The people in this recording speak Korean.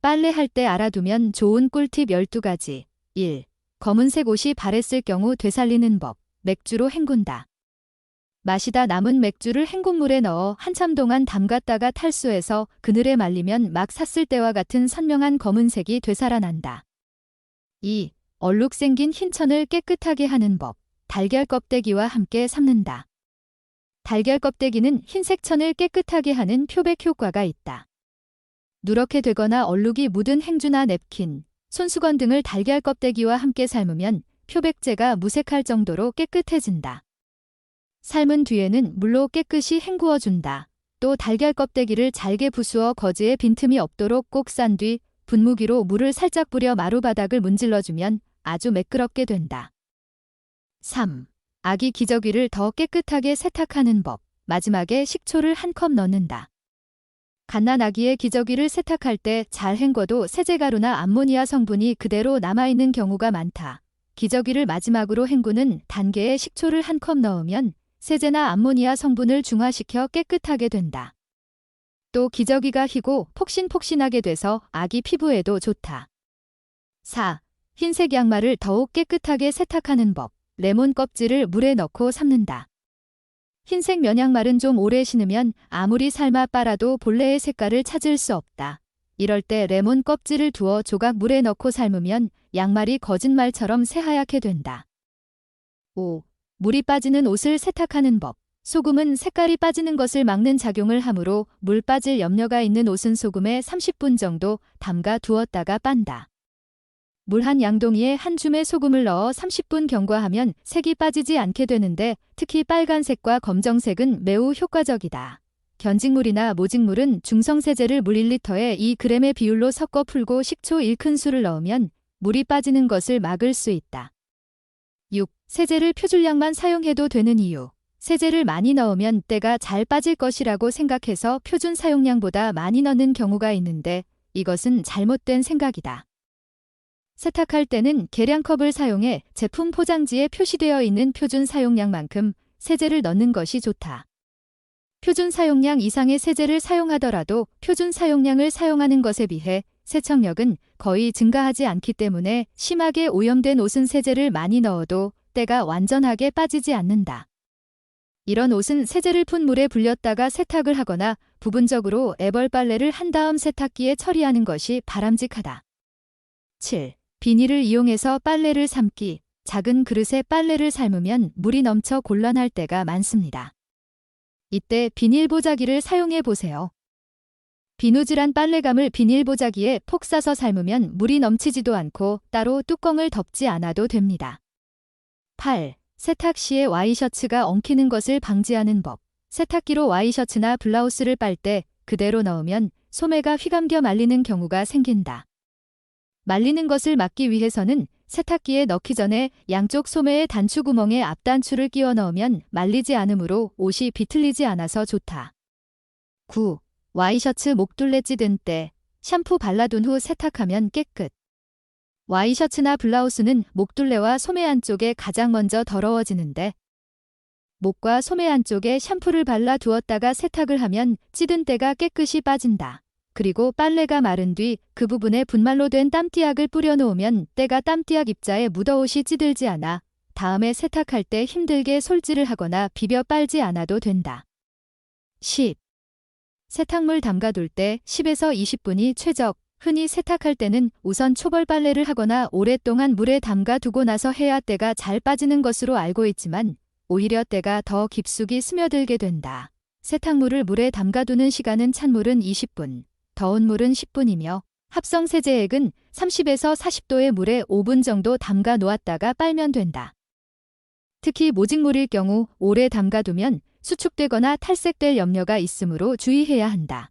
빨래할 때 알아두면 좋은 꿀팁 12가지. 1. 검은색 옷이 바랬을 경우 되살리는 법. 맥주로 헹군다. 마시다 남은 맥주를 헹군물에 넣어 한참 동안 담갔다가 탈수해서 그늘에 말리면 막 샀을 때와 같은 선명한 검은색이 되살아난다. 2. 얼룩 생긴 흰 천을 깨끗하게 하는 법. 달걀 껍데기와 함께 삶는다. 달걀 껍데기는 흰색 천을 깨끗하게 하는 표백 효과가 있다. 누렇게 되거나 얼룩이 묻은 행주나 냅킨, 손수건 등을 달걀 껍데기와 함께 삶으면 표백제가 무색할 정도로 깨끗해진다. 삶은 뒤에는 물로 깨끗이 헹구어준다. 또 달걀 껍데기를 잘게 부수어 거즈에 빈틈이 없도록 꼭 싼 뒤 분무기로 물을 살짝 뿌려 마루바닥을 문질러주면 아주 매끄럽게 된다. 3. 아기 기저귀를 더 깨끗하게 세탁하는 법. 마지막에 식초를 1컵 넣는다. 갓난 아기의 기저귀를 세탁할 때 잘 헹궈도 세제가루나 암모니아 성분이 그대로 남아있는 경우가 많다. 기저귀를 마지막으로 헹구는 단계에 식초를 1컵 넣으면 세제나 암모니아 성분을 중화시켜 깨끗하게 된다. 또 기저귀가 희고 폭신폭신하게 돼서 아기 피부에도 좋다. 4. 흰색 양말을 더욱 깨끗하게 세탁하는 법. 레몬 껍질을 물에 넣고 삶는다. 흰색 면양말은 좀 오래 신으면 아무리 삶아 빨아도 본래의 색깔을 찾을 수 없다. 이럴 때 레몬 껍질을 두어 조각 물에 넣고 삶으면 양말이 거짓말처럼 새하얗게 된다. 5. 물이 빠지는 옷을 세탁하는 법. 소금은 색깔이 빠지는 것을 막는 작용을 하므로 물 빠질 염려가 있는 옷은 소금에 30분 정도 담가 두었다가 빤다. 물 한 양동이에 한 줌의 소금을 넣어 30분 경과하면 색이 빠지지 않게 되는데 특히 빨간색과 검정색은 매우 효과적이다. 견직물이나 모직물은 중성세제를 물 1리터에 2g의 비율로 섞어 풀고 식초 1큰술을 넣으면 물이 빠지는 것을 막을 수 있다. 6. 세제를 표준량만 사용해도 되는 이유. 세제를 많이 넣으면 때가 잘 빠질 것이라고 생각해서 표준 사용량보다 많이 넣는 경우가 있는데 이것은 잘못된 생각이다. 세탁할 때는 계량컵을 사용해 제품 포장지에 표시되어 있는 표준 사용량만큼 세제를 넣는 것이 좋다. 표준 사용량 이상의 세제를 사용하더라도 표준 사용량을 사용하는 것에 비해 세척력은 거의 증가하지 않기 때문에 심하게 오염된 옷은 세제를 많이 넣어도 때가 완전하게 빠지지 않는다. 이런 옷은 세제를 푼 물에 불렸다가 세탁을 하거나 부분적으로 애벌 빨래를 한 다음 세탁기에 처리하는 것이 바람직하다. 7. 비닐을 이용해서 빨래를 삶기. 작은 그릇에 빨래를 삶으면 물이 넘쳐 곤란할 때가 많습니다. 이때 비닐 보자기를 사용해 보세요. 비누질한 빨래감을 비닐 보자기에 폭 싸서 삶으면 물이 넘치지도 않고 따로 뚜껑을 덮지 않아도 됩니다. 8. 세탁 시에 와이셔츠가 엉키는 것을 방지하는 법. 세탁기로 와이셔츠나 블라우스를 빨 때 그대로 넣으면 소매가 휘감겨 말리는 경우가 생긴다. 말리는 것을 막기 위해서는 세탁기에 넣기 전에 양쪽 소매의 단추구멍에 앞단추를 끼워 넣으면 말리지 않으므로 옷이 비틀리지 않아서 좋다. 9. 와이셔츠 목둘레 찌든 때 샴푸 발라둔 후 세탁하면 깨끗. 와이셔츠나 블라우스는 목둘레와 소매 안쪽에 가장 먼저 더러워지는데 목과 소매 안쪽에 샴푸를 발라 두었다가 세탁을 하면 찌든 때가 깨끗이 빠진다. 그리고 빨래가 마른 뒤 그 부분에 분말로 된 땀띠약을 뿌려 놓으면 때가 땀띠약 입자에 묻어 옷이 찌들지 않아 다음에 세탁할 때 힘들게 솔질을 하거나 비벼 빨지 않아도 된다. 10. 세탁물 담가둘 때 10에서 20분이 최적. 흔히 세탁할 때는 우선 초벌 빨래를 하거나 오랫동안 물에 담가 두고 나서 해야 때가 잘 빠지는 것으로 알고 있지만 오히려 때가 더 깊숙이 스며들게 된다. 세탁물을 물에 담가두는 시간은 찬물은 20분, 더운 물은 10분이며 합성 세제액은 30에서 40도의 물에 5분 정도 담가 놓았다가 빨면 된다. 특히 모직물일 경우 오래 담가두면 수축되거나 탈색될 염려가 있으므로 주의해야 한다.